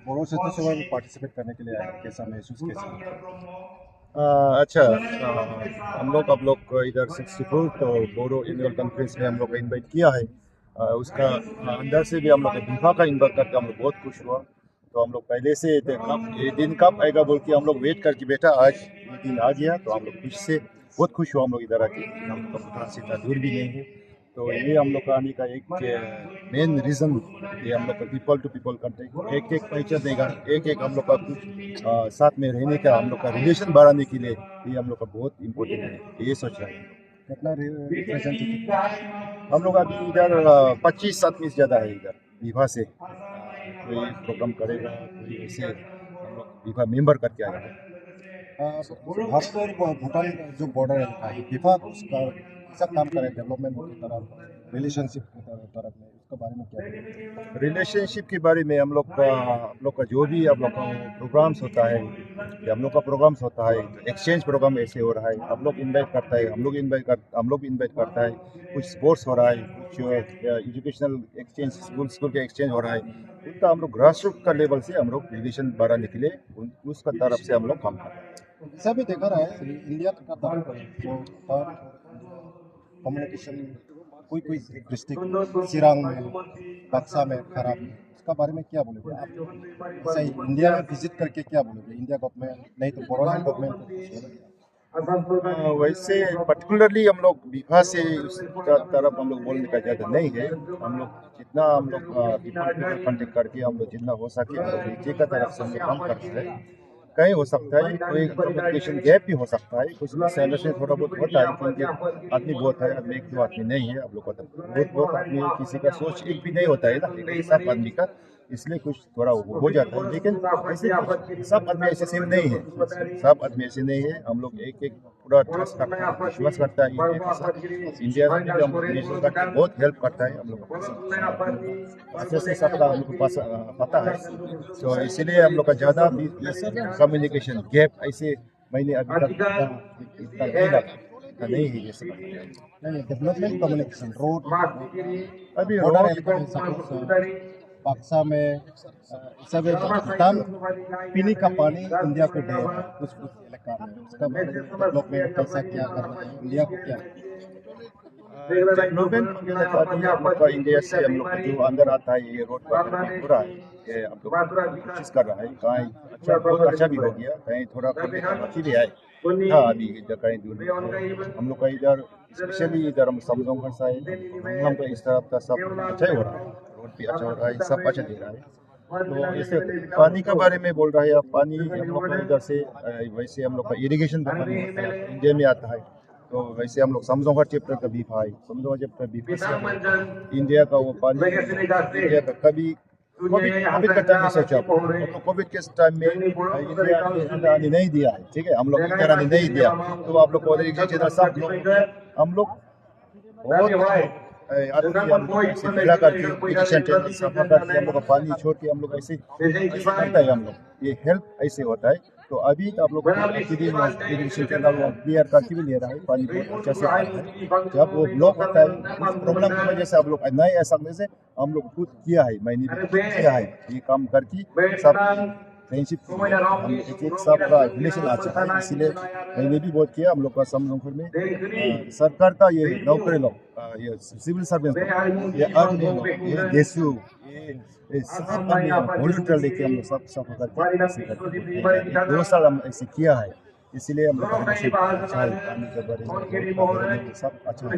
बोरो क्षेत्र में पार्टिसिपेट करने के लिए आए, कैसा महसूस कैसा? अच्छा, हम लोग अब लोग इधर 64 तो बोरो एनुअल कॉन्फ्रेंस में हम लोग को इन्वाइट किया है। उसका अंदर से भी हम लोग बीफा का इन्वाइट करके हम लोग बहुत खुश हुआ। तो हम लोग पहले से थे, कब ये दिन कब आएगा बोल के हम लोग वेट करके बैठा। आज ये दिन आ गया तो हम लोग बहुत खुश हुआ हम लोग इधर आके। हम लोग का भूटान से इतना दूर भी नहीं है, तो ये हम लोग का आने का एक मेन रीज़न ये हम लोग का पीपल टू पीपल कांटेक्ट, एक एक पहचान देगा, एक एक हम लोग का कुछ साथ में रहने का, हम लोग का रिलेशन बढ़ाने के लिए ये हम लोग का बहुत इम्पोर्टेंट है। ये सोच रहे हैं। कितना रिप्रेजेंटेटिव? हम लोग अभी इधर 25 आदमी से ज़्यादा है इधर विभा से। कोई प्रोग्राम करेगा, कोई ऐसे हम लोग विभा मेंबर करके आएगा। भारत और भूटान जो बॉर्डर है विभा उसका कैसा काम करे डेवलपमेंट की तरफ, रिलेशनशिप की तरफ में, उसके बारे में क्या? रिलेशनशिप के बारे में हम लोग का जो भी हम लोग का प्रोग्राम्स होता है या हम लोग का प्रोग्राम्स होता है, एक्सचेंज प्रोग्राम ऐसे हो रहा है, हम लोग इनवाइट करता है, हम लोग इनवाइट करता है। कुछ स्पोर्ट्स हो रहा है, कुछ एजुकेशनल एक्सचेंज, स्कूल के एक्सचेंज हो रहा है। उनका हम लोग ग्रास रूट का लेवल से हम लोग रिलेशन बढ़ाने के लिए उसका तरफ से हम लोग काम करते हैं। ऐसा भी देखा रहा है इंडिया का तरफ जो कम्युनिकेशन कोई डिस्ट्रिक्ट सिरांग में, बक्सा में खराब है, उसका बारे में क्या बोलोगे आप? ऐसा ही इंडिया में विजिट करके क्या बोलोगे? इंडिया गवर्नमेंट नहीं तो बोडोलैंड गवर्नमेंट वैसे पर्टिकुलरली हम लोग विभा से उसका तरफ हम लोग बोलने का ज़्यादा नहीं है। हम लोग जितना हम लोग पीपल कॉन्टेक्ट करके हम लोग जितना हो सके हम लोग नीचे का तरफ से हम लोग काम करते हैं। कहीं हो सकता है कोई कम्युनिकेशन गैप भी हो सकता है, कुछ मिसअंडरस्टैंडिंग थोड़ा बहुत होता है क्योंकि आदमी बहुत है, आदमी एक दो आदमी नहीं है। आप लोग का तो बहुत आदमी है, किसी का सोच एक भी नहीं होता है ना सब आदमी का, इसलिए कुछ थोड़ा वो हो जाता है। लेकिन ऐसे सब आदमी ऐसे सेम नहीं है, सब आदमी ऐसे नहीं है। हम लोग एक एक पूरा ट्रस्ट करता है, विश्वास करता है इंडिया के साथ। इंडिया में भी हम रिलेशन करके बहुत हेल्प करता है हम लोग को अच्छे से सबका हमको पास पता है। तो इसीलिए हम लोग का ज़्यादा भी कम्युनिकेशन गैप ऐसे मैंने अभी तक इतना नहीं लगा, इतना नहीं है जैसे नहीं डेवलपमेंट कम्युनिकेशन रोड अभी रोड बक्सा में सब भूटान पीने का पानी इंडिया को दे रहा है कुछ इलाका में, उसका डेवलपमेंट कैसा क्या करना है इंडिया को क्या? इंडिया से हम लोग जो अंदर आता है ये रोड पर हो रहा है, ये हम लोग कोशिश कर रहा है। कहीं अच्छा बहुत अच्छा भी हो गया, कहीं थोड़ा अच्छी भी है। हाँ अभी इधर कहीं दूर हम लोग का इधर स्पेशली इधर हम समझोंगर साइड हम लोग इस तरफ का सब अच्छा ही हो रहा है, रोड भी अच्छा हो रहा है, सब अच्छा दे रहा है। तो जैसे पानी के बारे में बोल रहा है आप, पानी हम लोग का इधर से वैसे हम लोग का इरिगेशन का पानी इंडिया में आता है। तो वैसे हम लोग समझोंगा चैप्टर का भी भाई समझोंगा चैप्टर भी इंडिया का वो पानी इंडिया का कभी कोविड का टाइम में सोचा हम लोग कोविड के टाइम में इंडिया ने आने नहीं दिया है, ठीक है, हम लोग इंडिया आने नहीं दिया। तो आप लोग को सब लोग हम लोग बहुत मिला करके सफा करके हम लोग का पानी छोड़ के हम लोग ऐसे करता है, हम लोग ये हेल्प ऐसे होता है। तो अभी आप लोग इरिगेशन कैनाल क्लियर करके भी ले रहा है, पानी बहुत अच्छा से आता है। जब वो ब्लॉक होता है प्रॉब्लम की वजह से हम लोग नहीं ऐसा से हम लोग खुद किया है, मैंने भी किया है ये काम करके सब फ्रेंडशिप हम एक साथ का रिलेशन अच्छा है। इसीलिए मैंने भी बहुत किया हम लोग का समझोंगर में सरकार का ये नौकरी लोग, ये सिविल सर्विस ये आर्मी लोग, ये देशु ये सब वॉलंटियर लेके हम लोग सब सफा करके 2 साल हम ऐसे किया है। इसीलिए हम लोग का रिलेशन अच्छा है, पानी के बारे में सब अच्छा है।